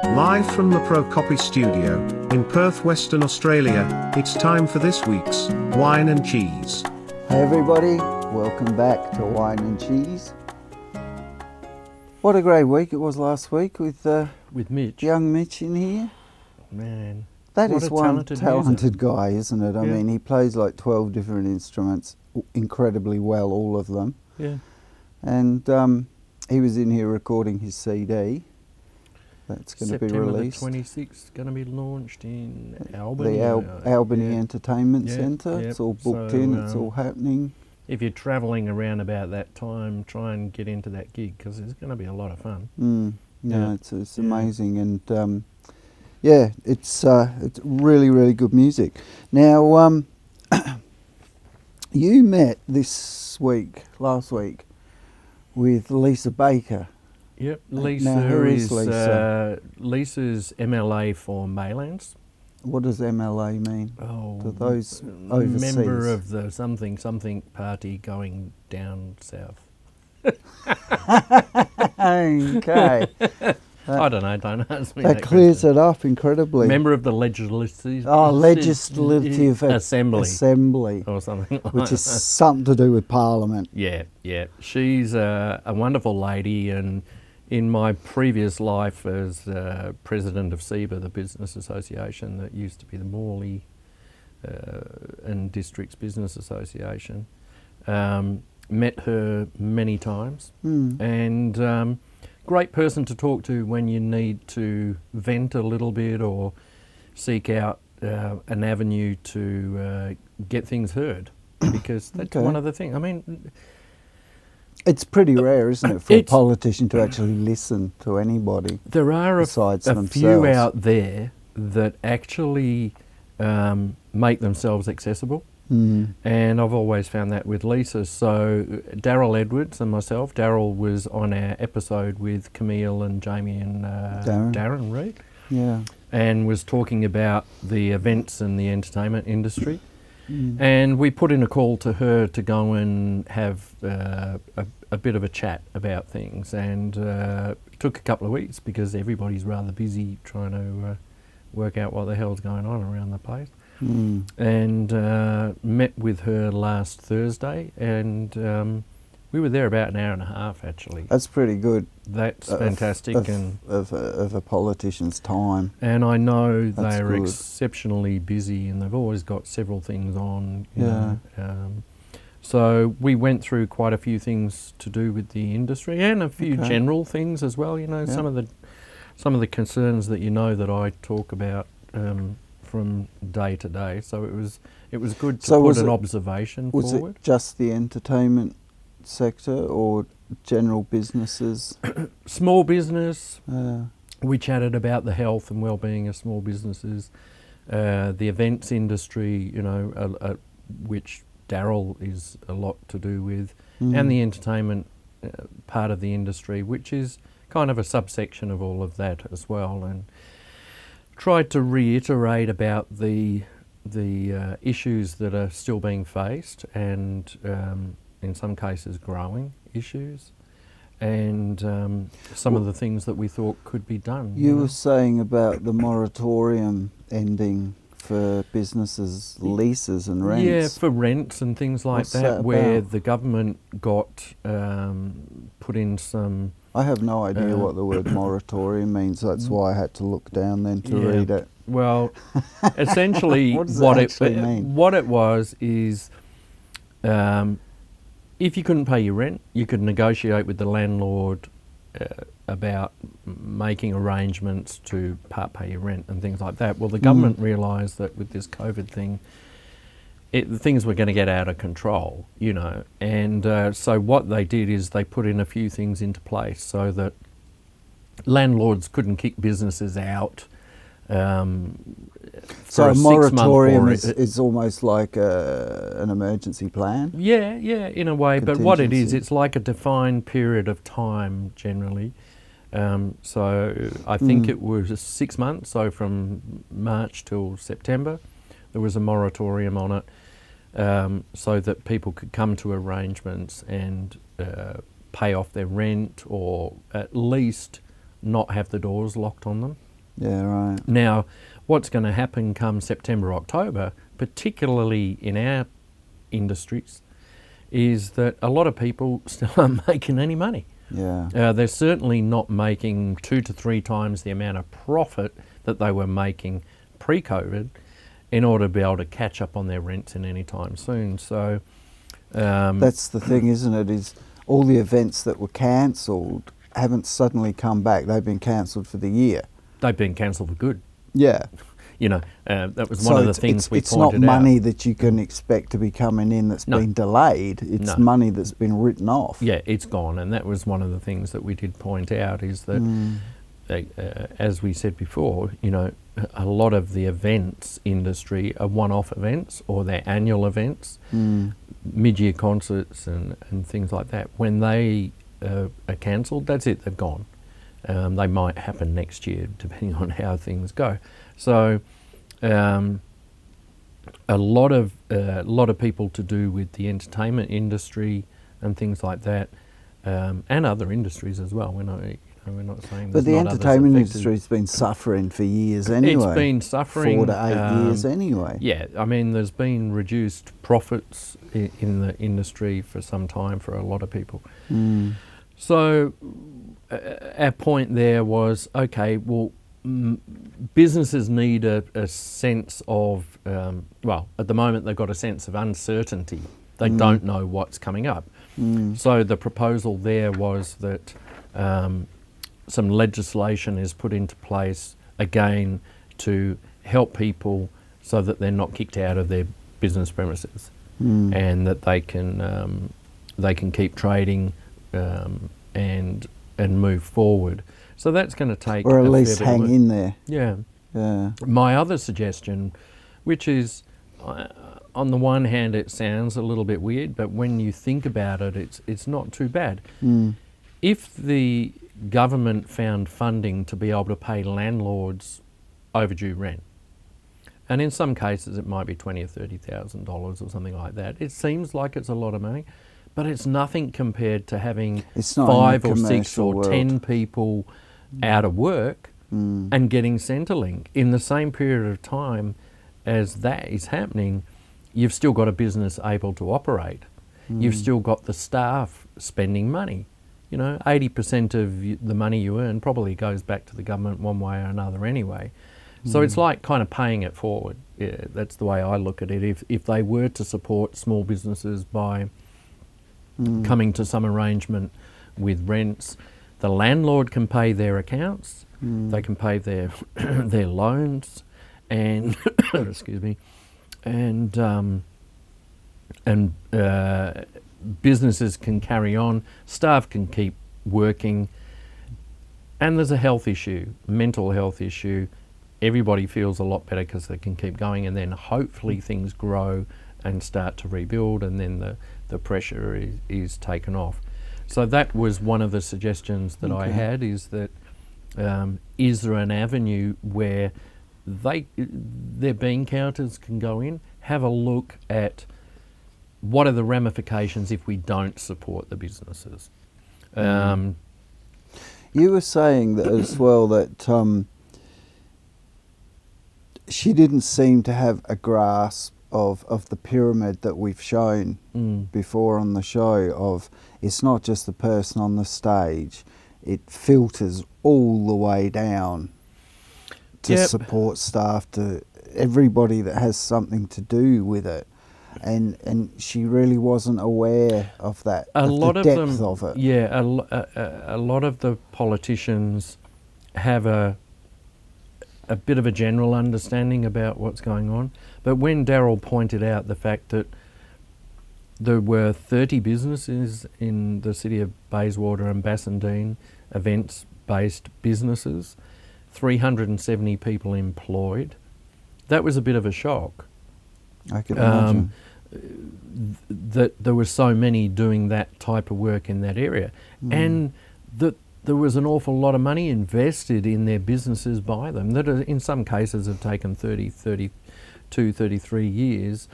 Live from the ProCopy studio, in Perth, Western Australia, it's time for this week's Wine and Cheese. Hey everybody, welcome back to Wine and Cheese. What a great week it was last week with Mitch. Young Mitch in here. Man, That what is a one talented user. guy, isn't it? I Yeah. mean, he plays like 12 different instruments incredibly well, all of them. Yeah. And he was in here recording his CD. That's going to be released. September the 26th, going to be launched in Albany. The Albany yeah. Entertainment Yeah, Centre. yeah. It's all booked So, in, it's all happening. If you're travelling around about that time, try and get into that gig because it's going to be a lot of fun. No, Yeah. it's amazing, and yeah, it's really, really good music. Now, you met last week, with Lisa Baker. Yep, Now, Lisa who is is Lisa? Lisa's MLA for Maylands. What does MLA mean? Oh, To those overseas. member of the something party going down south. Okay. I don't know. Don't ask me That that clears question. it up incredibly. Member of the legislative Legislative assembly or something, like which is something to do with Parliament. Yeah. She's a wonderful lady, and in my previous life as president of SEBA, the business association that used to be the Morley and Districts Business Association, met her many times, and great person to talk to when you need to vent a little bit or seek out an avenue to get things heard, because that's Okay. one of the things. I mean, It's pretty rare, isn't it, for a politician to actually listen to anybody there are besides a themselves. few out there that actually make themselves accessible. And I've always found that with Lisa. So Daryl Edwards and myself, Daryl was on our episode with Camille and Jamie and Darren Reed, Yeah. and was talking about the events and the entertainment industry. And we put in a call to her to go and have a bit of a chat about things, and it took a couple of weeks because everybody's rather busy trying to work out what the hell's going on around the place. And met with her last Thursday, and we were there about an hour and a half actually. That's pretty good. That's fantastic, of a politician's time. and I know That's they're good. exceptionally busy, and they've always got several things on. You Yeah. know. So we went through quite a few things to do with the industry, and a few Okay. general things as well. You know, Yeah. some of the concerns that you know that I talk about from day to day. So it was good to So put was an it- observation Was forward. it just the entertainment sector or general businesses? Small business. Uh, We chatted about the health and well-being of small businesses, the events industry, you know, which Daryl is a lot to do with, and the entertainment part of the industry, which is kind of a subsection of all of that as well, and tried to reiterate about the issues that are still being faced, and in some cases growing issues, and some of the things that we thought could be done. You know. were saying about the moratorium ending for businesses' leases and rents. Yeah, for rents and things like What's that where about? the government got put in some. I have no idea what the word moratorium means. That's why I had to look down then to Yeah. read it. Well, essentially, What does it actually mean? what it was is, if you couldn't pay your rent, you could negotiate with the landlord about making arrangements to part pay your rent and things like that. Well, the government realised that with this COVID thing, things were going to get out of control, you know, and so what they did is they put in a few things into place so that landlords couldn't kick businesses out. So a moratorium is is almost like an emergency plan? Yeah, in a way. But what it is, Contingency. it's like a defined period of time generally. So I think it was 6 months, so from March till September, there was a moratorium on it, so that people could come to arrangements and pay off their rent, or at least not have the doors locked on them. Yeah, right. Now, what's going to happen come September, October, particularly in our industries, is that a lot of people still aren't making any money. Yeah. They're certainly not making 2 to 3 times the amount of profit that they were making pre-COVID in order to be able to catch up on their rents in any time soon. So that's the thing, isn't it? Is all the events that were cancelled haven't suddenly come back. They've been cancelled for the year. they've been cancelled for good. Yeah. You know, that was one of the things we it's pointed out. It's not money that you can expect to be coming in that's been delayed. It's money that's been written off. Yeah, it's gone, and that was one of the things that we did point out, is that, as we said before, you know, a lot of the events industry are one-off events, or they're annual events, mid-year concerts and things like that. When they are cancelled, that's it, they've gone. They might happen next year, depending on how things go. So, a lot of people to do with the entertainment industry and things like that, and other industries as well. We're not saying. But the entertainment industry's been suffering for years anyway. It's been suffering 4 to 8 years anyway. Yeah, I mean, there's been reduced profits in the industry for some time for a lot of people. So, our point there was, okay, well, businesses need a sense of, well, at the moment they've got a sense of uncertainty. They don't know what's coming up. So the proposal there was that some legislation is put into place again to help people so that they're not kicked out of their business premises, and that they can keep trading and move forward. So that's going to take, or at least hang in there. Yeah. Yeah. My other suggestion, which is, on the one hand, it sounds a little bit weird, but when you think about it, it's not too bad. If the government found funding to be able to pay landlords overdue rent, and in some cases it might be $20,000 or $30,000 or something like that, it seems like it's a lot of money, but it's nothing compared to having 5 or 6 or 10 people out of work and getting Centrelink. In the same period of time as that is happening, you've still got a business able to operate. You've still got the staff spending money. You know, 80% of the money you earn probably goes back to the government one way or another anyway. So it's like kind of paying it forward. Yeah, that's the way I look at it. If they were to support small businesses by coming to some arrangement with rents, the landlord can pay their accounts, they can pay their their loans, and excuse me, and businesses can carry on, staff can keep working, and there's a health issue, mental health issue. Everybody feels a lot better because they can keep going, and then hopefully things grow and start to rebuild, and then the pressure is taken off. So that was one of the suggestions that I had, is that is there an avenue where their bean counters can go in, have a look at what are the ramifications if we don't support the businesses. You were saying that as well, that she didn't seem to have a grasp of the pyramid that we've shown before on the show, of it's not just the person on the stage, it filters all the way down to support staff, to everybody that has something to do with it. And she really wasn't aware of that, the depth of it. Yeah, a lot of the politicians have a bit of a general understanding about what's going on. But when Daryl pointed out the fact that there were 30 businesses in the city of Bayswater and Bassendean, events-based businesses, 370 people employed, that was a bit of a shock. I can imagine. That there were so many doing that type of work in that area, and that there was an awful lot of money invested in their businesses by them that in some cases have taken 30, 32, 33 years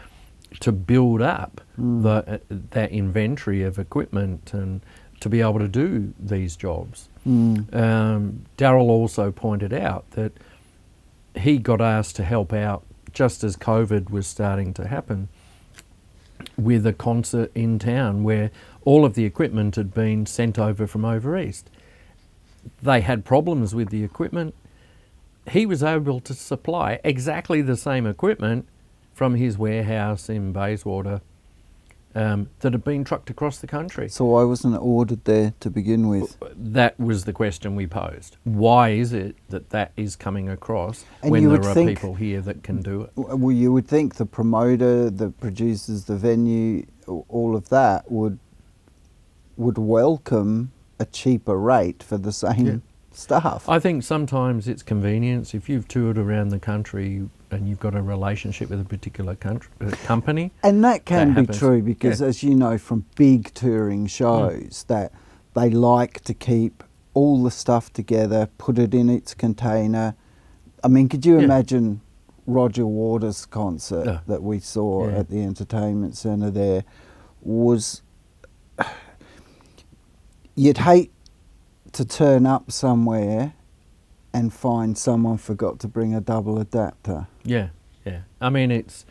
to build up that inventory of equipment and to be able to do these jobs. Daryl also pointed out that he got asked to help out just as COVID was starting to happen with a concert in town where all of the equipment had been sent over from over east. They had problems with the equipment. He was able to supply exactly the same equipment from his warehouse in Bayswater that had been trucked across the country. So why wasn't it ordered there to begin with? That was the question we posed. Why is it that that is coming across And when you there would are think- people here that can do it? Well, you would think the promoter, the producers, the venue, all of that would welcome a cheaper rate for the same stuff. I think sometimes it's convenience. If you've toured around the country and you've got a relationship with a particular company. And that can be happens. true because, as you know from big touring shows, that they like to keep all the stuff together, put it in its container. I mean, could you imagine Roger Waters' concert that we saw at the entertainment centre there was... You'd hate to turn up somewhere and find someone forgot to bring a double adapter. Yeah. I mean, it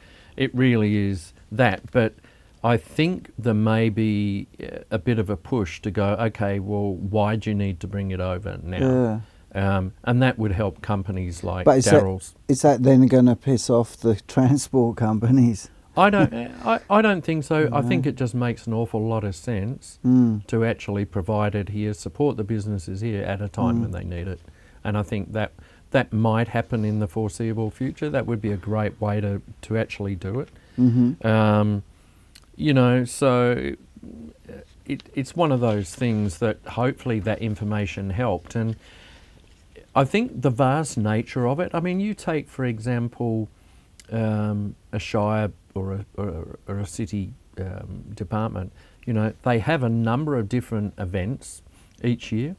really is that, but I think there may be a bit of a push to go, okay, well, why do you need to bring it over now? And that would help companies like Darrell's. Is that then going to piss off the transport companies? I don't think so. I think it just makes an awful lot of sense to actually provide it here, support the businesses here at a time when they need it. And I think that might happen in the foreseeable future. That would be a great way to actually do it. You know, so it's one of those things that hopefully that information helped. And I think the vast nature of it, I mean, you take, for example, a shire or a city department, you know, they have a number of different events each year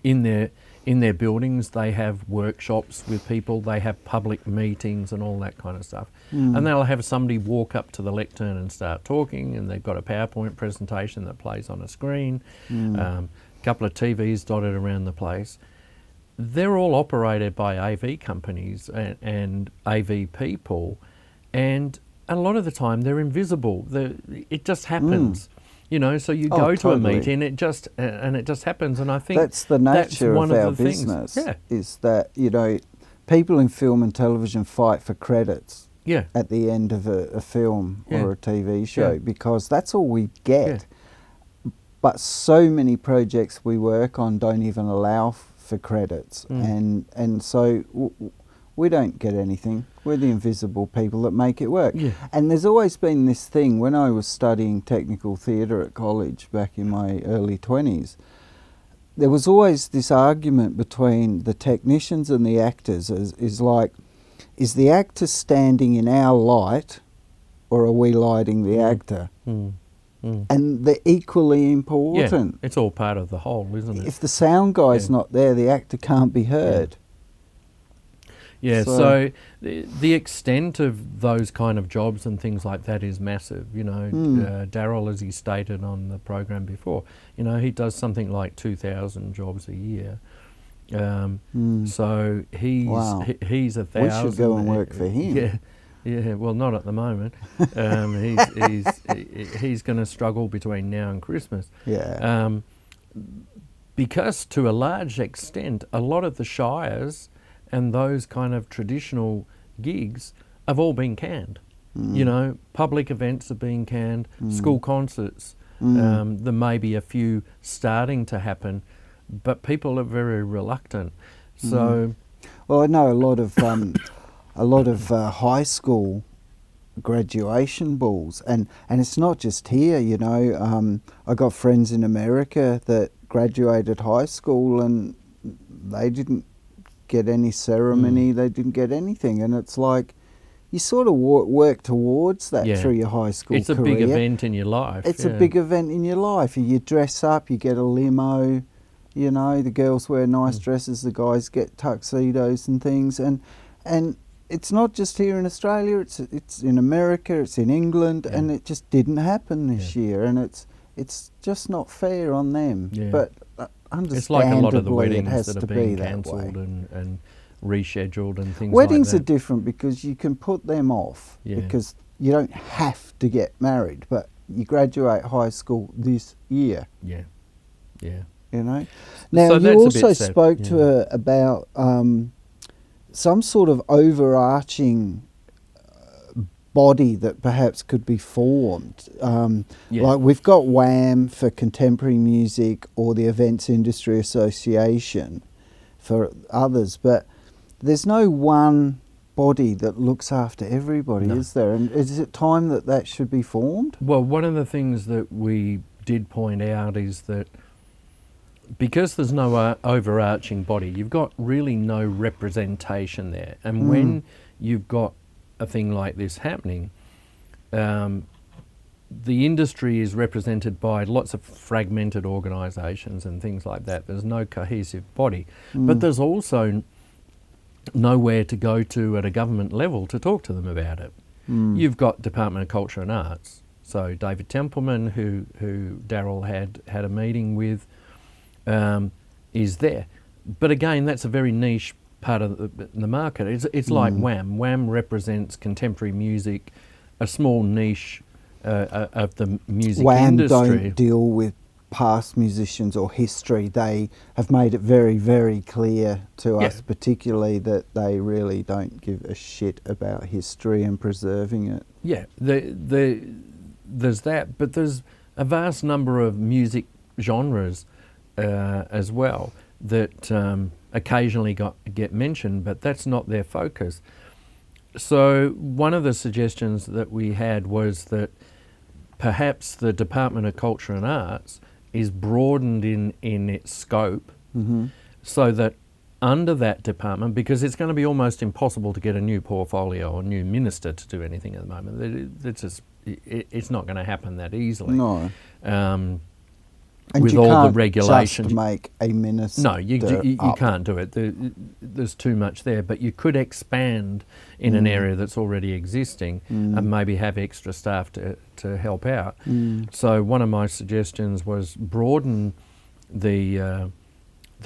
in their buildings. They have workshops with people, they have public meetings and all that kind of stuff. And they'll have somebody walk up to the lectern and start talking, and they've got a PowerPoint presentation that plays on a screen, a couple of TVs dotted around the place. They're all operated by AV companies and AV people, and a lot of the time they're invisible. It just happens, you know. So you go to a meeting, it just happens. And I think that's the nature one of our the business. things. Is that, you know, people in film and television fight for credits. At the end of a film or a TV show because that's all we get. But so many projects we work on don't even allow for credits, and so we don't get anything. We're the invisible people that make it work. And there's always been this thing. When I was studying technical theatre at college back in my early 20s, there was always this argument between the technicians and the actors is the actor standing in our light or are we lighting the actor? And they're equally important. It's all part of the whole, isn't it? If the sound guy's not there, the actor can't be heard. So the extent of those kind of jobs and things like that is massive. You know, Darrell, as he stated on the program before, you know, he does something like 2,000 jobs a year. So he's 1,000. We should go and work for him. Yeah, well, not at the moment. He's going to struggle between now and Christmas. Because to a large extent, a lot of the shires and those kind of traditional gigs have all been canned. You know, public events are being canned, school concerts. There may be a few starting to happen, but people are very reluctant. So, well, I know a lot of high school graduation balls, and it's not just here. You know, I got friends in America that graduated high school and they didn't get any ceremony, they didn't get anything, and it's like you sort of work towards that through your high school it's a career. big event in your life. It's a big event in your life. You dress up, you get a limo, you know, the girls wear nice dresses, the guys get tuxedos and things, and it's not just here in Australia, it's in America, it's in England, and it just didn't happen this year, and it's just not fair on them. But understandably, it's like a lot of the it weddings has that to have been be that way. cancelled and rescheduled and things Weddings like are that. different because you can put them off Yeah. because you don't have to get married, but you graduate high school this year, Yeah, yeah. you know. Now, So you that's a bit also sad, spoke yeah. to her about some sort of overarching body that perhaps could be formed. Yeah. Like we've got WHAM for contemporary music or the Events Industry Association for others, but there's no one body that looks after everybody, No. is there? And is it time that that should be formed? Well, one of the things that we did point out is that because there's no overarching body, you've got really no representation there. And when you've got a thing like this happening, the industry is represented by lots of fragmented organisations and things like that. There's no cohesive body. But there's also nowhere to go to at a government level to talk to them about it. You've got Department of Culture and Arts. So David Templeman, who Daryl had a meeting with, is there. But again, that's a very niche part of the market. It's like WHAM. WHAM represents contemporary music, a small niche of the music WHAM industry. don't deal with past musicians or history. They have made it very, very clear to us particularly that they really don't give a shit about history and preserving it. Yeah, there's that, but there's a vast number of music genres as well that occasionally get mentioned, but that's not their focus. So one of the suggestions that we had was that perhaps the Department of Culture and Arts is broadened in its scope, so that under that department, because it's going to be almost impossible to get a new portfolio or new minister to do anything at the moment. It's not going to happen that easily. No. And with you all can't the regulations. just make a minister. No, you up. can't do it. There's too much there. But you could expand in an area that's already existing and maybe have extra staff to help out. So one of my suggestions was broaden the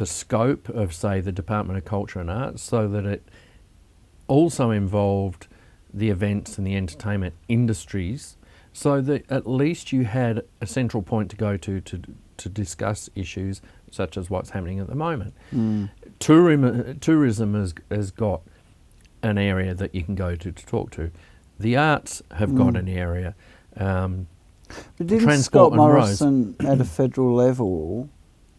scope of, say, the Department of Culture and Arts so that it also involved the events and the entertainment industries, so that at least you had a central point to go to discuss issues such as what's happening at the moment. Tourism has got an area that you can go to talk to. The arts have got an area. But didn't Transport Scott and roads. Morrison at a federal level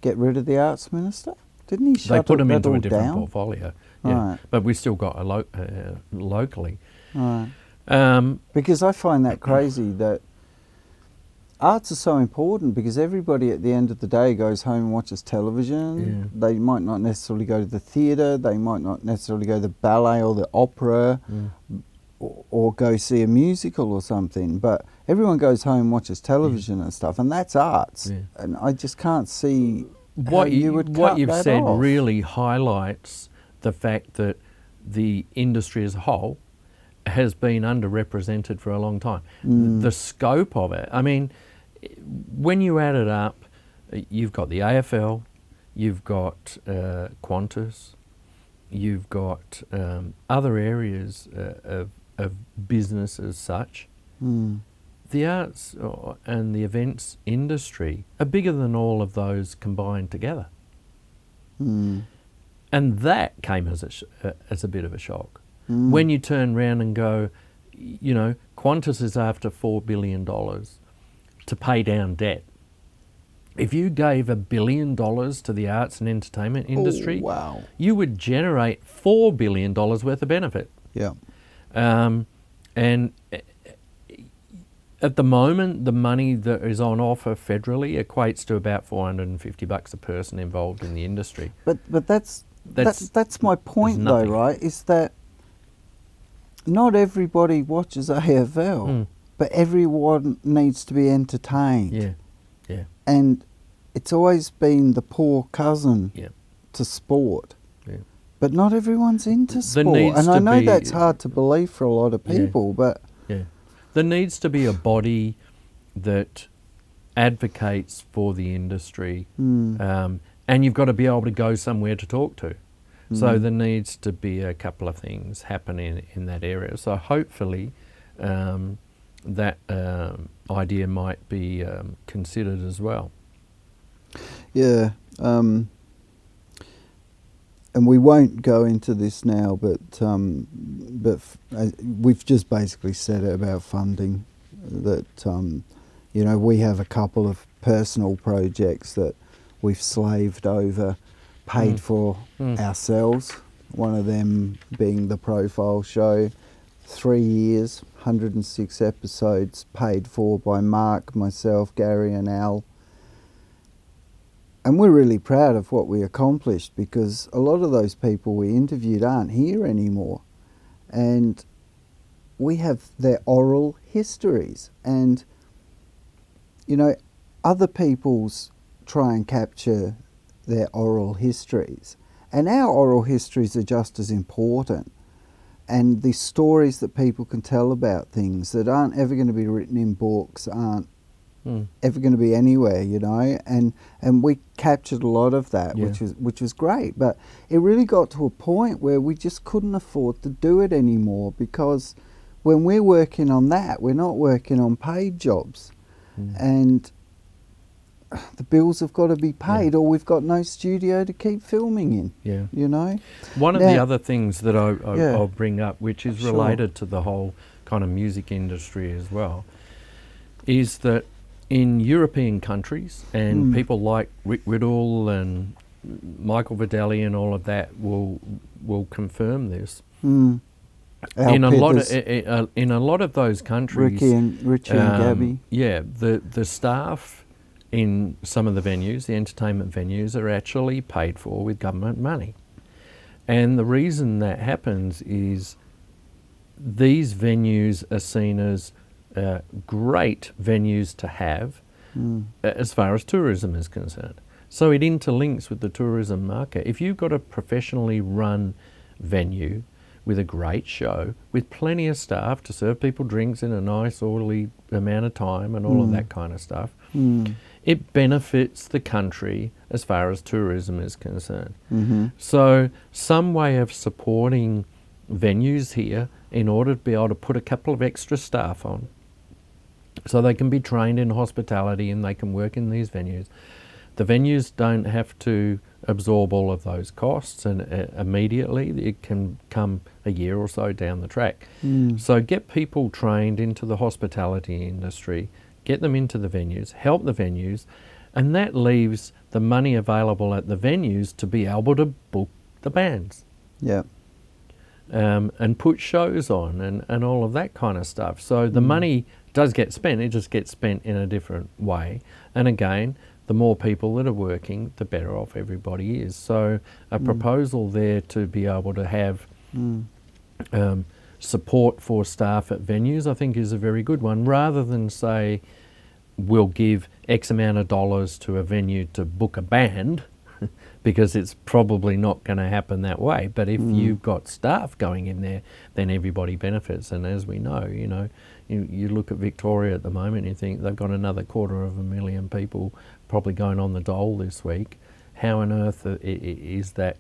get rid of the arts minister? Didn't he They shut put them that into all a different down? portfolio. Yeah. Right. But we've still got locally. Right. Because I find that crazy that arts are so important, because everybody at the end of the day goes home and watches television. They might not necessarily go to the theatre, they might not necessarily go to the ballet or the opera or go see a musical or something, but everyone goes home and watches television and stuff, and that's arts. And I just can't see how you would cut what you've that said off. really highlights the fact that the industry as a whole has been underrepresented for a long time. The scope of it, I mean, when you add it up, you've got the AFL, you've got Qantas, you've got other areas of business as such. The arts and the events industry are bigger than all of those combined together. And that came as a bit of a shock. When you turn around and go, you know, Qantas is after $4 billion to pay down debt. If you gave $1 billion to the arts and entertainment industry, wow. you would generate $4 billion worth of benefit. Yeah. And at the moment, the money that is on offer federally equates to about $450 a person involved in the industry. But that's my point though, nothing. right? Is that not everybody watches AFL, but everyone needs to be entertained. Yeah, yeah. And it's always been the poor cousin to sport. Yeah. But not everyone's into sport. needs And I to know be- that's hard to believe for a lot of people, but Yeah. There needs to be a body that advocates for the industry, and you've got to be able to go somewhere to talk to. So there needs to be a couple of things happening in that area. So hopefully that idea might be considered as well. Yeah, and we won't go into this now, but we've just basically said it about funding. That you know, we have a couple of personal projects that we've slaved over, paid for ourselves. One of them being the profile show, 3 years, 106 episodes, paid for by Mark, myself, Gary and Al. And we're really proud of what we accomplished, because a lot of those people we interviewed aren't here anymore. And we have their oral histories. And, you know, other people's try and capture their oral histories. And our oral histories are just as important. And the stories that people can tell about things that aren't ever going to be written in books, aren't ever going to be anywhere, you know. And we captured a lot of that, which was great. But it really got to a point where we just couldn't afford to do it anymore, because when we're working on that, we're not working on paid jobs. And the bills have got to be paid, or we've got no studio to keep filming in. You know. One of the other things that I'll bring up, which is related to the whole kind of music industry as well, is that in European countries, and people like Rick Riddle and Michael Videlli and all of that will confirm this. In a lot of those countries, Richie and Gabby. Yeah, the staff in some of the venues, the entertainment venues, are actually paid for with government money. And the reason that happens is these venues are seen as great venues to have as far as tourism is concerned. So it interlinks with the tourism market. If you've got a professionally run venue with a great show, with plenty of staff to serve people drinks in a nice orderly amount of time and all of that kind of stuff, it benefits the country as far as tourism is concerned. So some way of supporting venues here in order to be able to put a couple of extra staff on so they can be trained in hospitality and they can work in these venues. The venues don't have to absorb all of those costs and immediately. It can come a year or so down the track. So get people trained into the hospitality industry, get them into the venues, help the venues, and that leaves the money available at the venues to be able to book the bands. And put shows on and all of that kind of stuff. So the money does get spent, it just gets spent in a different way. And again, the more people that are working, the better off everybody is. So a proposal there to be able to have support for staff at venues, I think is a very good one, rather than say, we'll give X amount of dollars to a venue to book a band, because it's probably not going to happen that way. But if you've got staff going in there, then everybody benefits. And as we know, you look at Victoria at the moment, you think they've got another 250,000 people probably going on the dole this week. How on earth is that,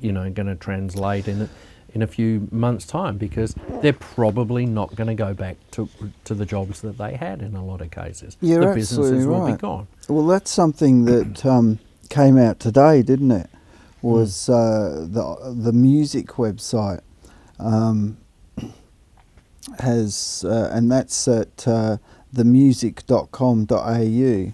going to translate in a few months' time? Because they're probably not going to go back to the jobs that they had in a lot of cases. You're the businesses absolutely will be right. gone. Well, that's something that came out today, didn't it? Was the music website has, and that's at themusic.com.au.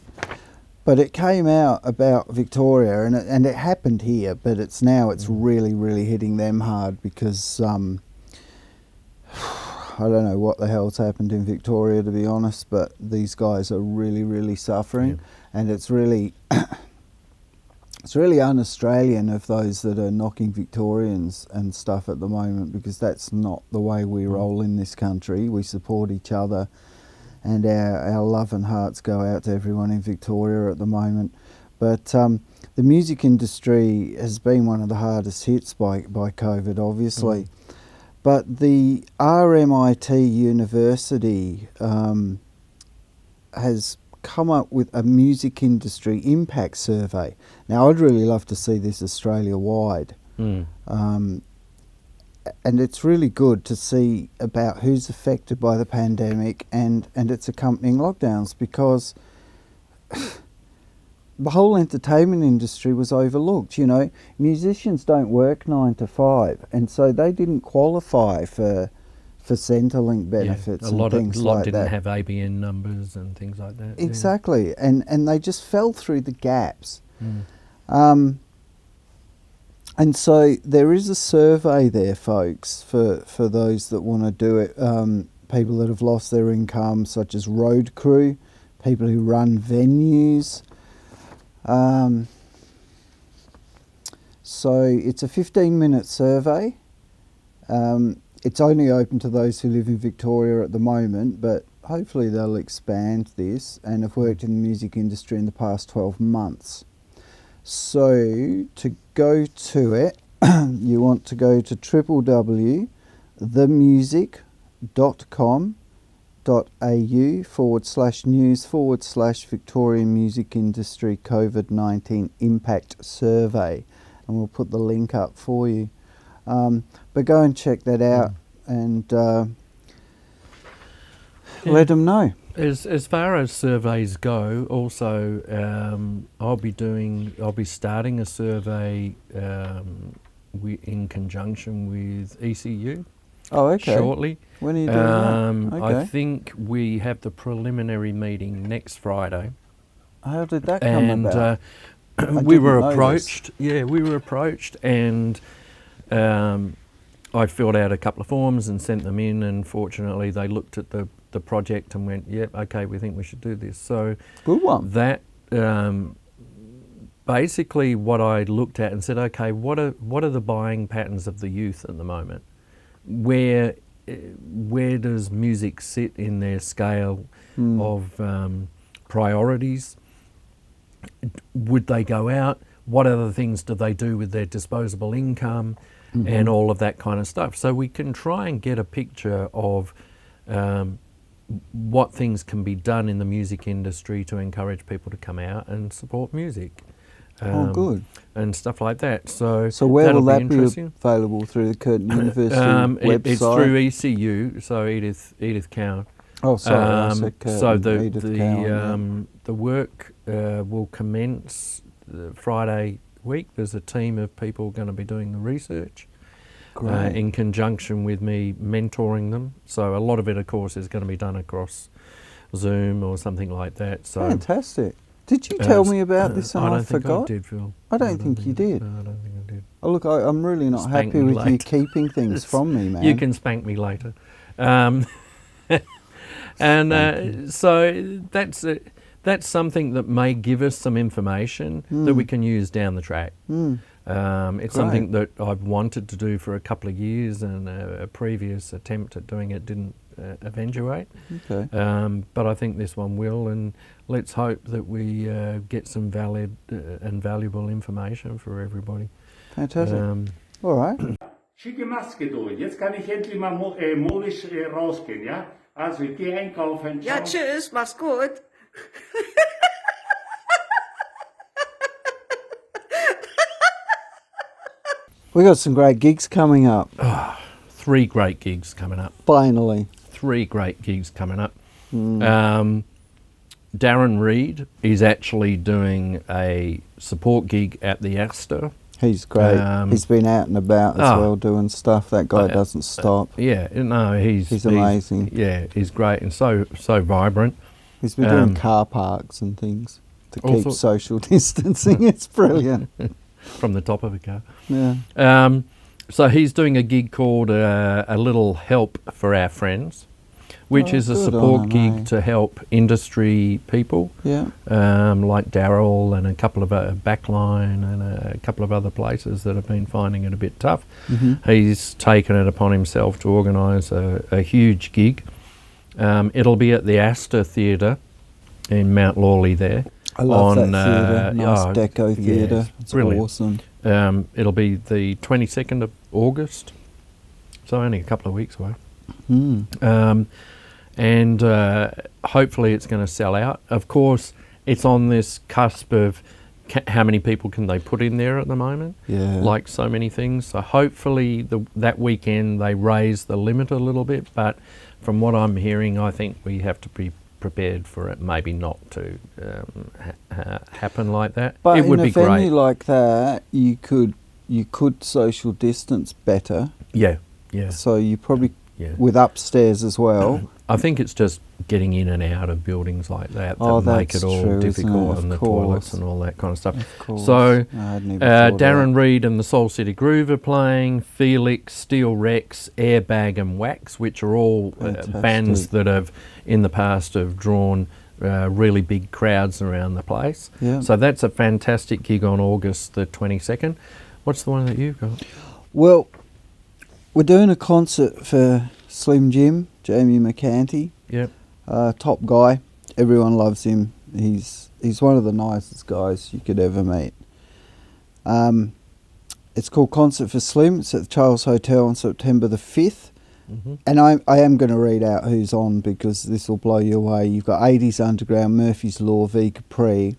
But it came out about Victoria, and it happened here, but it's really, really hitting them hard, because I don't know what the hell's happened in Victoria, to be honest, but these guys are really, really suffering, and it's really it's really un-Australian of those that are knocking Victorians and stuff at the moment, because that's not the way we roll in this country. We support each other, and our love and hearts go out to everyone in Victoria at the moment. But the music industry has been one of the hardest hits by COVID, obviously. But the RMIT University has come up with a music industry impact survey. Now, I'd really love to see this Australia-wide, And it's really good to see about who's affected by the pandemic and its accompanying lockdowns, because the whole entertainment industry was overlooked. You know, musicians don't work 9 to 5, and so they didn't qualify for Centrelink benefits a lot and things a lot like didn't that. have ABN numbers and things like that. Exactly, and they just fell through the gaps. And so there is a survey there, folks, for those that want to do it. People that have lost their income, such as road crew, people who run venues. So it's a 15-minute survey. It's only open to those who live in Victoria at the moment, but hopefully they'll expand this and have worked in the music industry in the past 12 months. So to go to it, you want to go to www.themusic.com.au/news/Victorian Music Industry COVID-19 Impact Survey, and we'll put the link up for you. But go and check that out and let them know. As far as surveys go, also I'll be starting a survey in conjunction with ECU. Oh, okay. Shortly. When are you doing that? Okay. I think we have the preliminary meeting next Friday. How did that come about? We were approached. Yeah, we were approached, and I filled out a couple of forms and sent them in, and fortunately they looked at the project and went, yep, okay, we think we should do this. So good one. That basically what I looked at and said, okay, what are the buying patterns of the youth at the moment? Where does music sit in their scale of priorities? Would they go out? What other things do they do with their disposable income? And all of that kind of stuff. So we can try and get a picture of what things can be done in the music industry to encourage people to come out and support music. Good. And stuff like that. So where will that be be available? Through the Curtin University website? It's through ECU, so Edith Cowan. Oh, sorry, I said Curtin, so the work will commence Friday week. There's a team of people going to be doing the research in conjunction with me mentoring them. So a lot of it, of course, is going to be done across Zoom or something like that. So fantastic. Did you tell me about this and I forgot? I don't think I did, Phil. I don't think you did. No, I don't think I did. Oh, look, I'm really not happy with you keeping things from me, man. You can spank me later. So that's something that may give us some information that we can use down the track. It's something that I've wanted to do for a couple of years, and a previous attempt at doing it didn't eventuate. Okay. But I think this one will, and let's hope that we get some valid and valuable information for everybody. Fantastic. All right. Schicke Maske durch. Jetzt kann ich endlich mal modisch rausgehen, ja? Also ich gehe einkaufen. Ja, tschüss, mach's gut. We got some great gigs coming up. 3 great gigs coming up. Finally. 3 great gigs coming up. Darren Reed is actually doing a support gig at the Astor. He's great. He's been out and about as well doing stuff. That guy doesn't stop. Yeah, no, he's amazing. He's great and so vibrant. He's been doing car parks and things to keep social distancing. It's brilliant. From the top of a car. Yeah. So he's doing a gig called A Little Help for Our Friends, which is a support gig to help industry people, like Daryl and a couple of Backline and a couple of other places that have been finding it a bit tough. He's taken it upon himself to organise a huge gig. It'll be at the Astor Theatre in Mount Lawley there. I love that theatre, nice deco theatre. Yeah, it's brilliant. Awesome. It'll be the 22nd of August, so only a couple of weeks away. And hopefully it's going to sell out. Of course, it's on this cusp of how many people can they put in there at the moment? Yeah. Like so many things. So hopefully that weekend they raise the limit a little bit, but from what I'm hearing, I think we have to be prepared for it maybe not to happen like that. But it would in be a venue great. like that, you could social distance better. Yeah, yeah. So you probably, Yeah. with upstairs as well. I think it's just getting in and out of buildings like that Oh, make that's it all true, isn't difficult, it? and the Of course. toilets and all that kind of stuff. Of course. So I hadn't even thought of Darren that. Reed and the Soul City Groove are playing, Felix, Steel Rex, Airbag and Wax, which are all Fantastic. bands that have in the past have drawn really big crowds around the place. Yeah. So that's a fantastic gig on August the 22nd. What's the one that you've got? Well, we're doing a concert for Slim Jim, Jamie McCanty. Yep. Top guy. Everyone loves him. He's one of the nicest guys you could ever meet. It's called Concert for Slim. It's at the Charles Hotel on September the 5th. Mm-hmm. And I am going to read out who's on because this will blow you away. You've got 80s Underground, Murphy's Law, V Capri.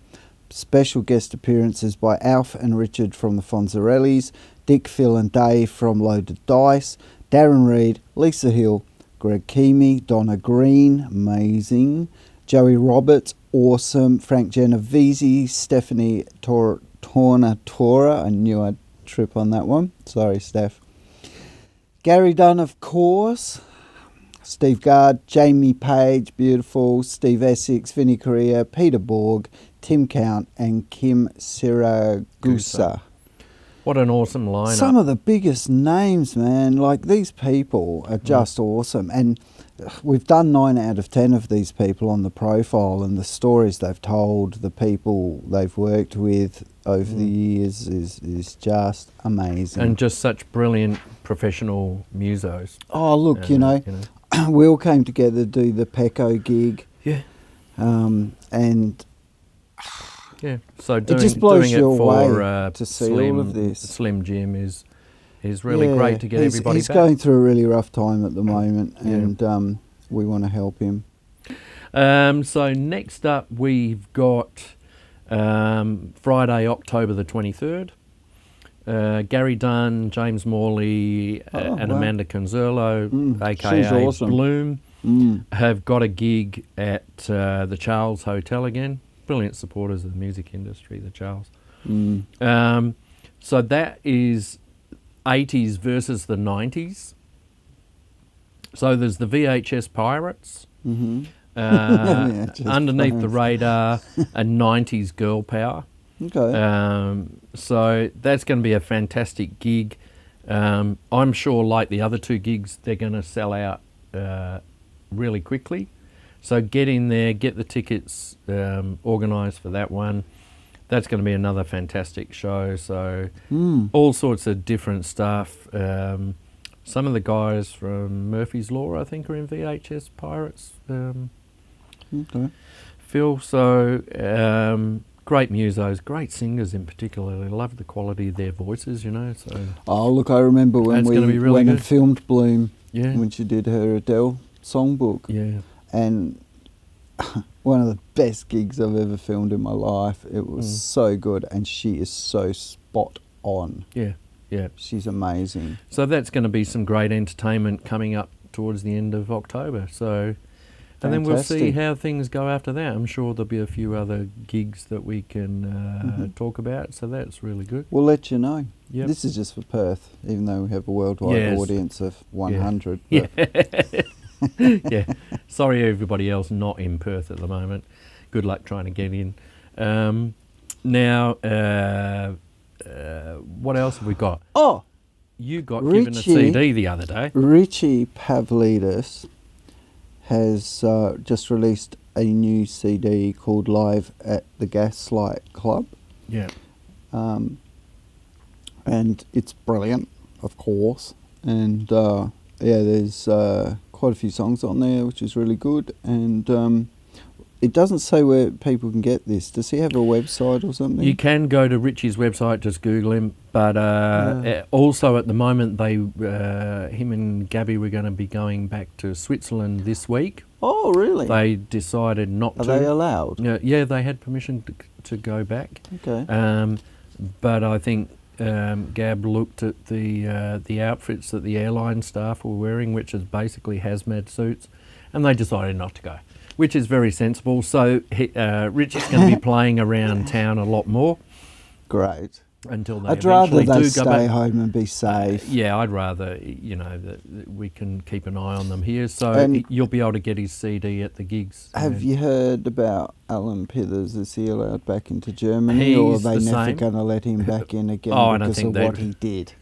Special guest appearances by Alf and Richard from the Fonzarellis, Dick, Phil and Dave from Loaded Dice, Darren Reed, Lisa Hill, Greg Keamy, Donna Green, amazing, Joey Roberts, awesome, Frank Genovese, Stephanie Tornatora, I knew I'd trip on that one, sorry Steph, Gary Dunn of course, Steve Gard, Jamie Page, beautiful, Steve Essex, Vinnie Correa, Peter Borg, Tim Count and Kim Siragusa. What an awesome lineup. Some of the biggest names, man. Like, these people are just awesome. And we've done 9 out of 10 of these people on the profile, and the stories they've told, the people they've worked with over the years is just amazing. And just such brilliant professional musos. Oh, look, you know, we all came together to do the Pecco gig. Yeah. And yeah, so it just blows doing you it for away to see Slim, all of this. Slim Jim is really great to get everybody he's back. going through a really rough time at the moment, and we want to help him. So next up we've got Friday, October the 23rd. Gary Dunn, James Morley and Amanda Conzerlo, aka she's awesome. Bloom, have got a gig at the Charles Hotel again. Brilliant supporters of the music industry, the Charles. So that is 80s versus the 90s. So there's the VHS Pirates, Underneath the Radar, and 90s Girl Power. Okay. So that's going to be a fantastic gig. I'm sure, like the other 2 gigs, they're going to sell out really quickly. So get in there, get the tickets organised for that one. That's going to be another fantastic show. So all sorts of different stuff. Some of the guys from Murphy's Law, I think, are in VHS Pirates. Okay. Phil, so great musos, great singers in particular. I love the quality of their voices, you know. So Oh, look, I remember when That's we gonna be really went and good. filmed Bloom yeah, when she did her Adele songbook. yeah, And one of the best gigs I've ever filmed in my life. It was so good, and she is so spot on. yeah, yeah. She's amazing. So that's going to be some great entertainment coming up towards the end of October. So, and then we'll see Fantastic. how things go after that. I'm sure there'll be a few other gigs that we can talk about. So that's really good. We'll let you know. Yep. This is just for Perth, even though we have a worldwide Yes. audience of 100. Yeah. but Yeah. Sorry, everybody else not in Perth at the moment. Good luck trying to get in. Now, what else have we got? Oh, You got given a Richie. CD the other day. Richie Pavlidis has just released a new CD called Live at the Gaslight Club. Yeah. And it's brilliant, of course. And there's quite a few songs on there, which is really good. And it doesn't say where people can get this. Does he have a website or something? You can go to Richie's website, just Google him. But also at the moment, him and Gabby were going to be going back to Switzerland this week. Oh, really? They decided not Are to. they allowed? Yeah, they had permission to go back. Okay. But I think Gab looked at the outfits that the airline staff were wearing, which is basically hazmat suits, and they decided not to go, which is very sensible. So Richie's going to be playing around town a lot more. Great. Until they I'd rather eventually they do stay go back home and be safe. Yeah, I'd rather, that we can keep an eye on them here. So And you'll be able to get his CD at the gigs. Have you heard about Alan Pithers? Is he allowed back into Germany, or are He's they the never same. going to let him back in again Oh, I don't because think of what they'd- he did?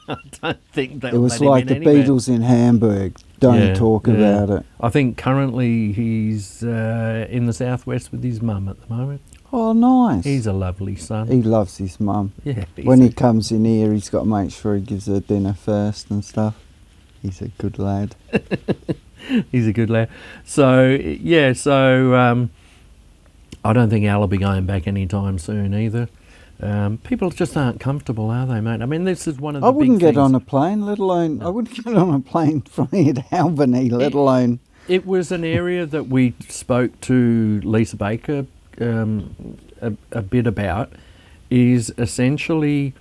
I don't think they'll It was let him like in the anywhere. Beatles in Hamburg. Don't Yeah, talk yeah. about it. I think currently he's in the southwest with his mum at the moment. Oh, nice. He's a lovely son. He loves his mum. Yeah, When he comes in here, he's got to make sure he gives her dinner first and stuff. He's a good lad. he's a good lad. So yeah, I don't think Al will be going back anytime soon either. People just aren't comfortable, are they, mate? I mean, this is one of the I wouldn't big get things. on a plane, let alone... I wouldn't get on a plane from here to Albany, let alone... It was an area that we spoke to Lisa Baker a bit about, is essentially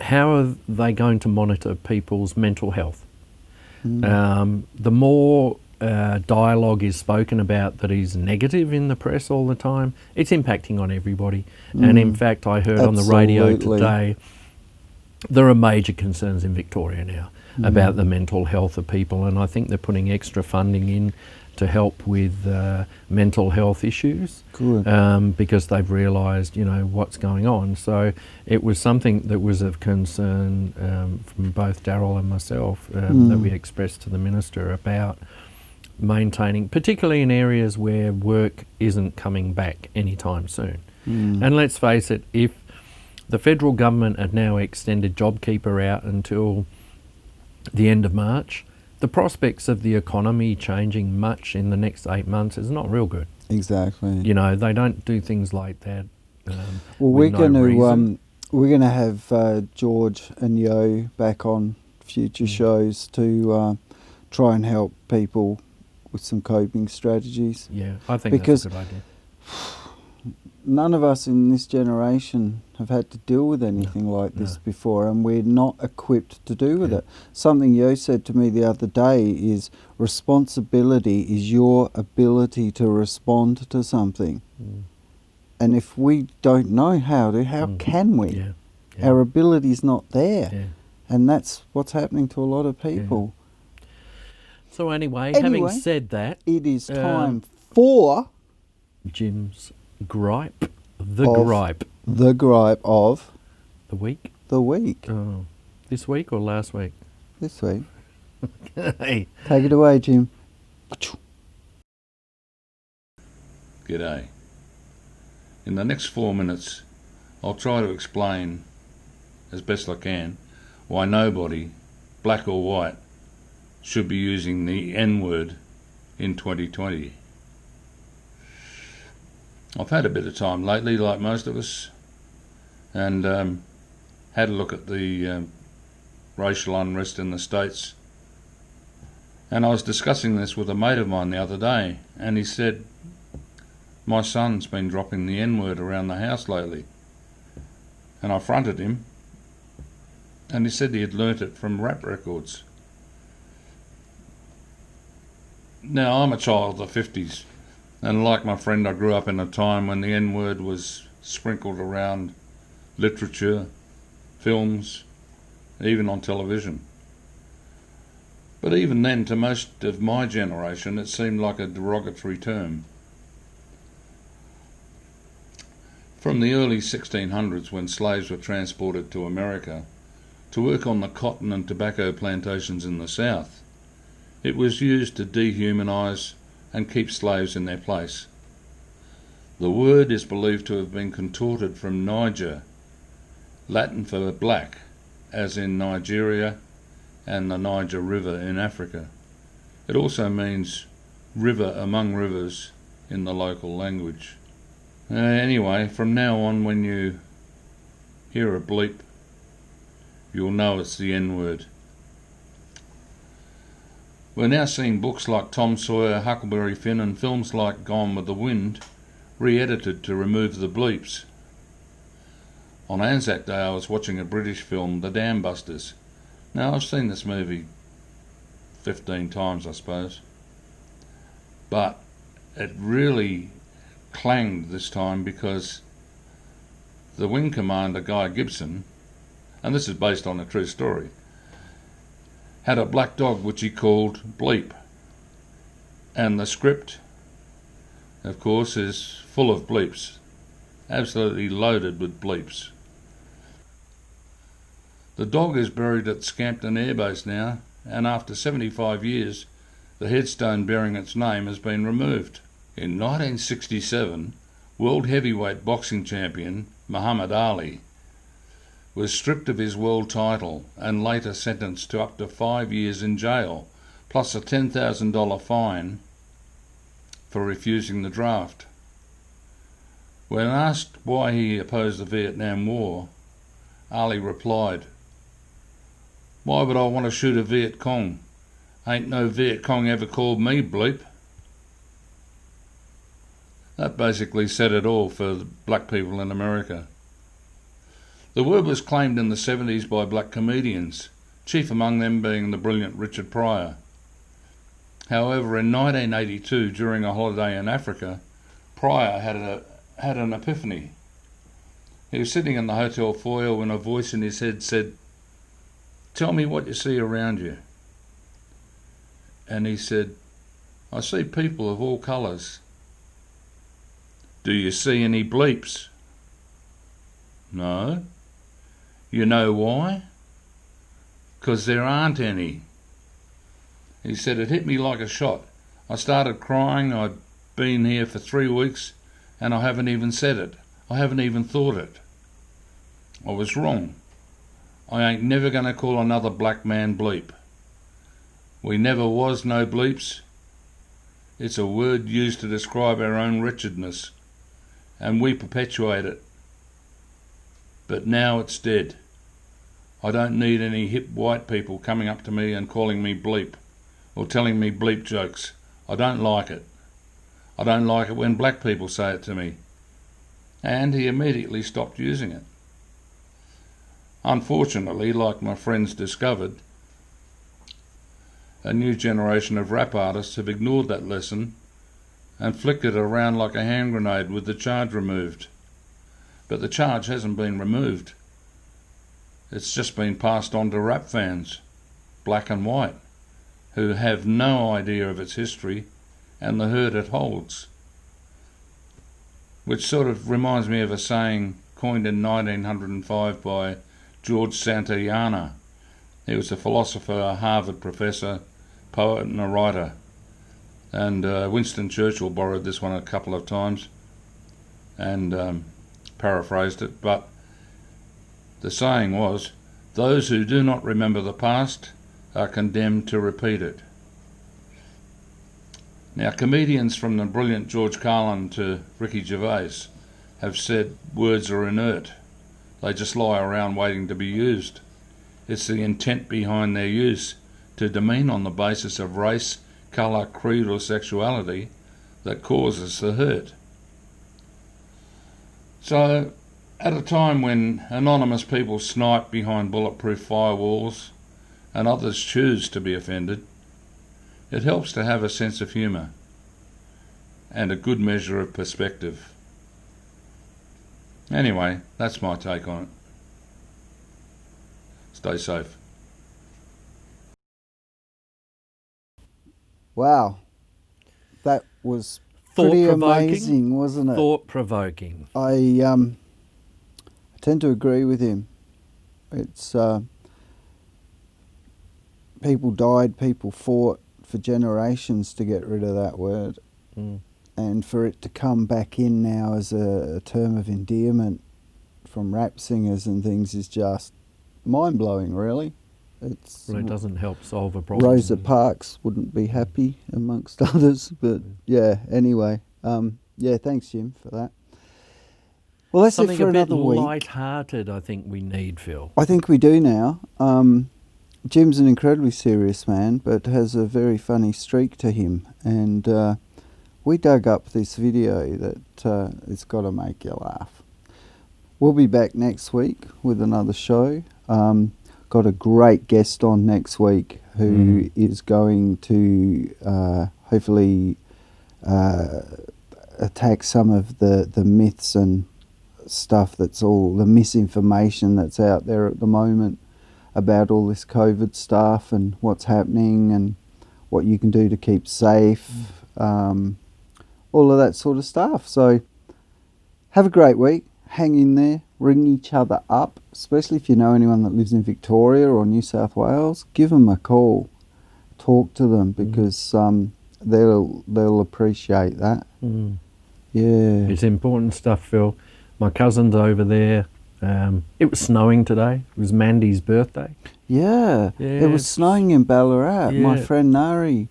how are they going to monitor people's mental health. The more dialogue is spoken about that is negative in the press all the time, it's impacting on everybody. And in fact, I heard on the radio Absolutely. today, there are major concerns in Victoria now about the mental health of people, and I think they're putting extra funding in to help with mental health issues. Good. Because they've realised, what's going on. So it was something that was of concern from both Daryl and myself that we expressed to the Minister about maintaining, particularly in areas where work isn't coming back anytime soon. And let's face it, if the federal government had now extended JobKeeper out until the end of March, the prospects of the economy changing much in the next 8 months is not real good. Exactly. They don't do things like that. Well, we're with no going to reason. we're going to have George and Yo back on future shows to try and help people with some coping strategies. Yeah, I think because that's a good idea. None of us in this generation have had to deal with anything like this before, and we're not equipped to do with it. Something Yo said to me the other day is responsibility is your ability to respond to something. And if we don't know how to, how can we? Yeah. Our ability's not there. Yeah. And that's what's happening to a lot of people. So anyway, having said that, It is time for Jim's gripe, the Of- gripe, the gripe of the week. the week Oh, this week or last week? this week. Hey, Take it away, Jim. G'day. In the next 4 minutes, I'll try to explain, as best I can, why nobody, black or white, should be using the N-word in 2020. I've had a bit of time lately, like most of us, and had a look at the racial unrest in the States. And I was discussing this with a mate of mine the other day, and he said, my son's been dropping the N-word around the house lately. And I fronted him, and he said he had learnt it from rap records. Now, I'm a child of the 50s, and like my friend, I grew up in a time when the N-word was sprinkled around literature, films, even on television. But even then, to most of my generation, it seemed like a derogatory term. From the early 1600s, when slaves were transported to America to work on the cotton and tobacco plantations in the South, it was used to dehumanise and keep slaves in their place. The word is believed to have been contorted from Niger, Latin for black, as in Nigeria and the Niger River in Africa. It also means river among rivers in the local language. Anyway, from now on, when you hear a bleep, you'll know it's the N-word. We're now seeing books like Tom Sawyer, Huckleberry Finn and films like Gone with the Wind re-edited to remove the bleeps On Anzac Day I was watching a British film, The Dam Busters. Now I've seen this movie 15 times I suppose, but it really clanged this time because the wing commander Guy Gibson, and this is based on a true story, had a black dog which he called Bleep, and the script of course is full of bleeps, absolutely loaded with bleeps. The dog is buried at Scampton Air Base now, and after 75 years the headstone bearing its name has been removed. In 1967, world heavyweight boxing champion Muhammad Ali was stripped of his world title and later sentenced to up to 5 years in jail, plus a $10,000 fine for refusing the draft. When asked why he opposed the Vietnam War, Ali replied, "Why would I want to shoot a Viet Cong? Ain't no Viet Cong ever called me bleep." That basically said it all for the black people in America. The word was claimed in the 70s by black comedians, chief among them being the brilliant Richard Pryor. However, in 1982, during a holiday in Africa, Pryor had an epiphany. He was sitting in the hotel foyer when a voice in his head said, "Tell me what you see around you." And he said, "I see people of all colours." "Do you see any bleeps?" "No." "You know why?" "'Cause there aren't any." He said, "It hit me like a shot. I started crying. I'd been here for 3 weeks and I haven't even said it. I haven't even thought it. I was wrong. I ain't never going to call another black man bleep. We never was no bleeps. It's a word used to describe our own wretchedness, and we perpetuate it. But now it's dead. I don't need any hip white people coming up to me and calling me bleep, or telling me bleep jokes. I don't like it. I don't like it when black people say it to me." And he immediately stopped using it. Unfortunately, like my friends discovered, a new generation of rap artists have ignored that lesson and flicked it around like a hand grenade with the charge removed. But the charge hasn't been removed. It's just been passed on to rap fans, black and white, who have no idea of its history and the hurt it holds. Which sort of reminds me of a saying coined in 1905 by George Santayana. He was a philosopher, a Harvard professor, poet and a writer. And Winston Churchill borrowed this one a couple of times and paraphrased it. But the saying was, "Those who do not remember the past are condemned to repeat it." Now, comedians from the brilliant George Carlin to Ricky Gervais have said words are inert. They just lie around waiting to be used. It's the intent behind their use, to demean on the basis of race, colour, creed or sexuality, that causes the hurt. So, at a time when anonymous people snipe behind bulletproof firewalls and others choose to be offended, it helps to have a sense of humour and a good measure of perspective. Anyway, that's my take on it. Stay safe. Wow, that was pretty amazing, wasn't it? Thought-provoking. I tend to agree with him. It's people died, people fought for generations to get rid of that word, and for it to come back in now as a term of endearment from rap singers and things is just mind-blowing, really. Well, it doesn't help solve a problem. Rosa Parks wouldn't be happy, amongst others, but yeah, anyway. Yeah, thanks, Jim, for that. Well, that's Something it for another week. Something a bit light-hearted, I think we need, Phil. I think we do now. Jim's an incredibly serious man, but has a very funny streak to him, and we dug up this video that it's got to make you laugh. We'll be back next week with another show. Got a great guest on next week who is going to hopefully attack some of the myths and stuff that's all the misinformation that's out there at the moment about all this COVID stuff and what's happening and what you can do to keep safe, all of that sort of stuff. So have a great week, hang in there, ring each other up, especially if you know anyone that lives in Victoria or New South Wales, give them a call, talk to them, because they'll appreciate that. Yeah. It's important stuff, Phil. My cousin's over there. It was snowing today. It was Mandy's birthday. Yeah, it was snowing in Ballarat. My friend Nari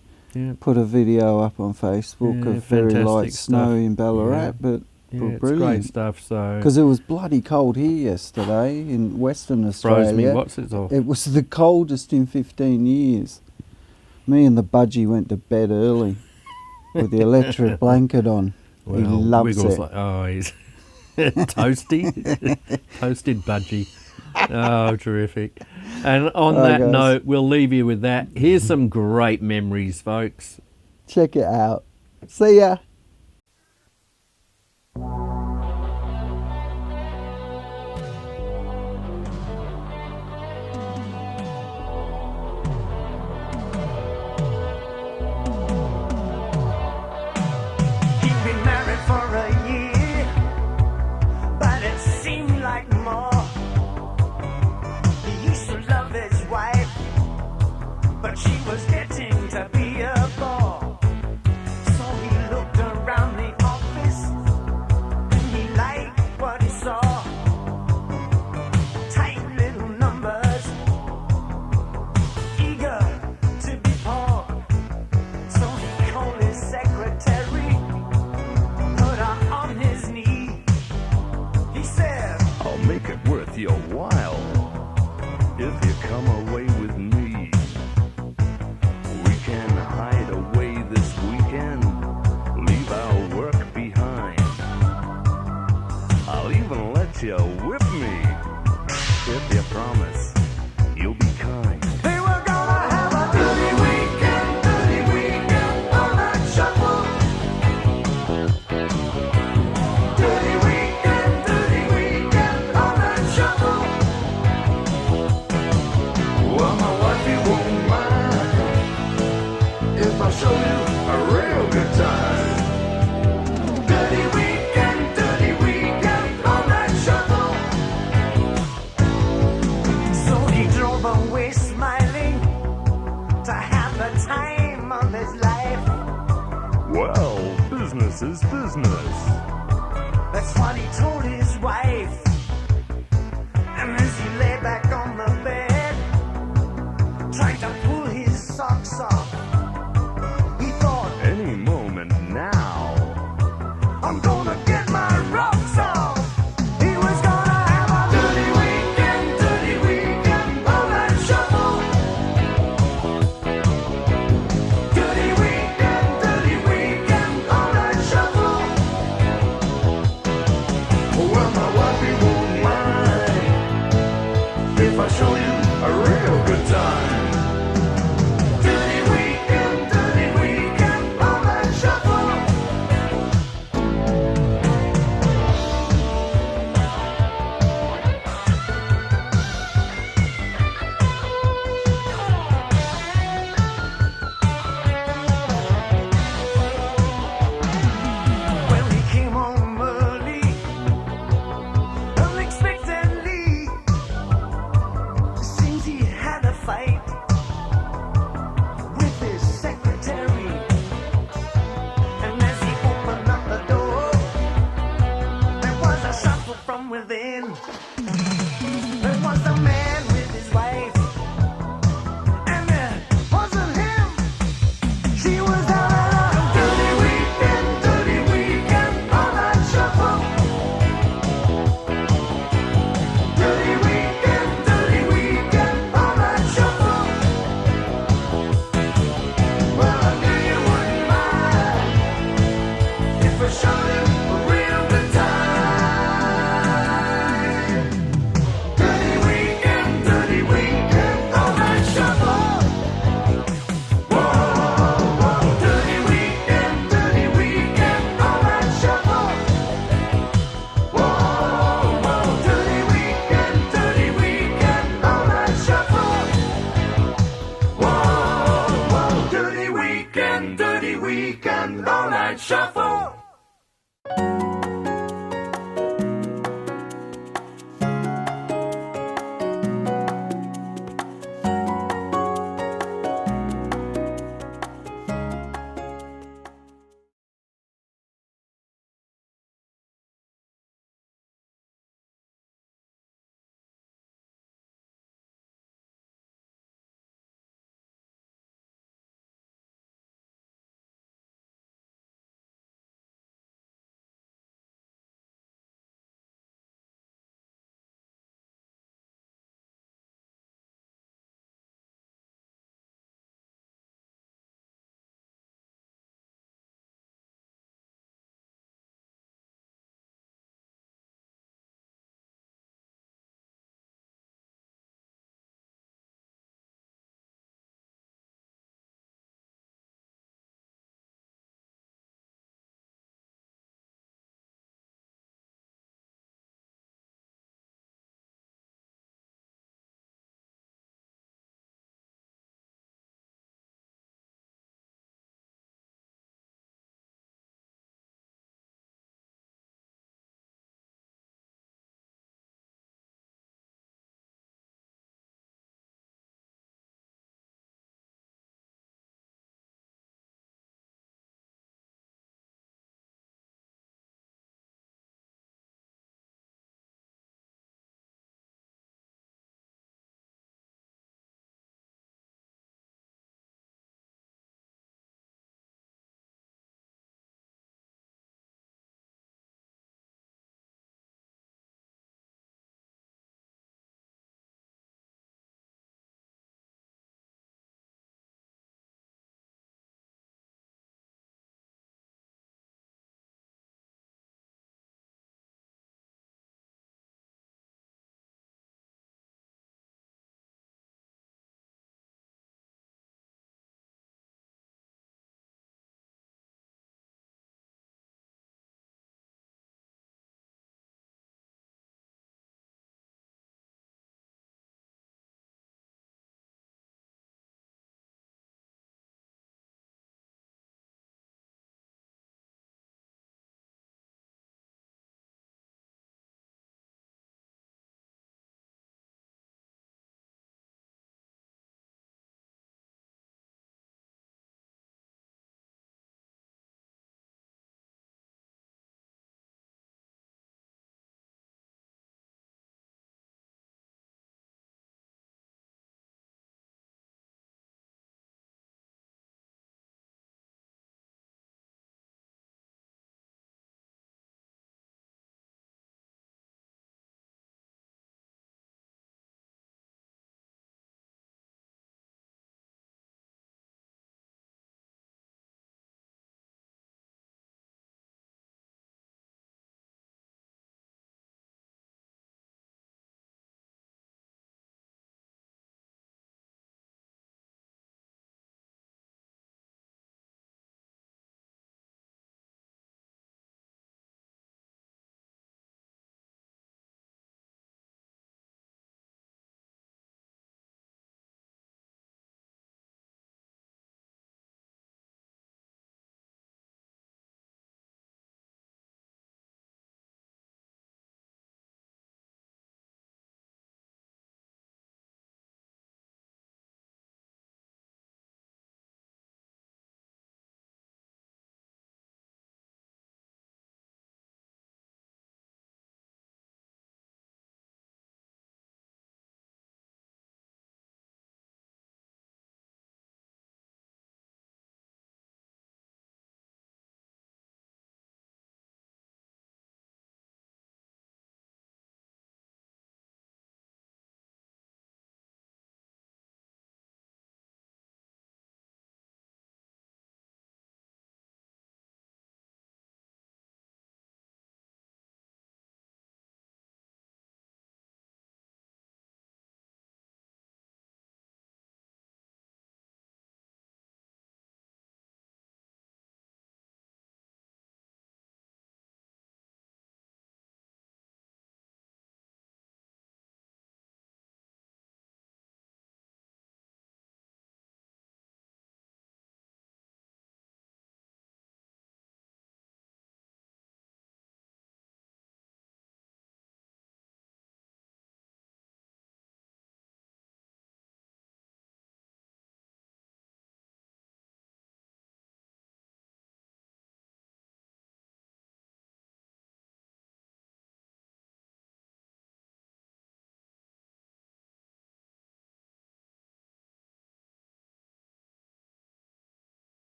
put a video up on Facebook of very light snow in Ballarat, but it's brilliant. great stuff. So because it was bloody cold here yesterday in Western Australia. Froze me what's it all? It was the coldest in 15 years. Me and the budgie went to bed early with the electric blanket on. Well, he loves Wiggles it. like, oh, he's toasty, toasted budgie. Oh, terrific. And on that guys, note, we'll leave you with that. Here's some great memories, folks. Check it out. See ya. He'd been married for a year, but it seemed like more. He used to love his wife, but she was getting to be a bore. So he looked around the office, and he liked what he saw. Tight little numbers, eager to be poor. So he called his secretary, put her on his knee. He said, I'll make it worth your while if you come away with me. We can hide away this weekend, leave our work behind. I'll even let you whip me if you promise you'll be kind. they were gonna have a dirty weekend on that shuffle. Dirty weekend on that shuffle. Well, my wifey won't mind if I show you a real good time. Dirty weekend on that shuffle. So he drove away smiling to have the time of his life. Well, business is business. That's what he told his wife. And as he lay back on the bed, trying to pull his socks off, he thought, Any moment now. I'm gonna get my rocks off. He was gonna have a dirty weekend on that shuffle. Dirty weekend on that shuffle. Well, my wifey won't weekend all night shuffle.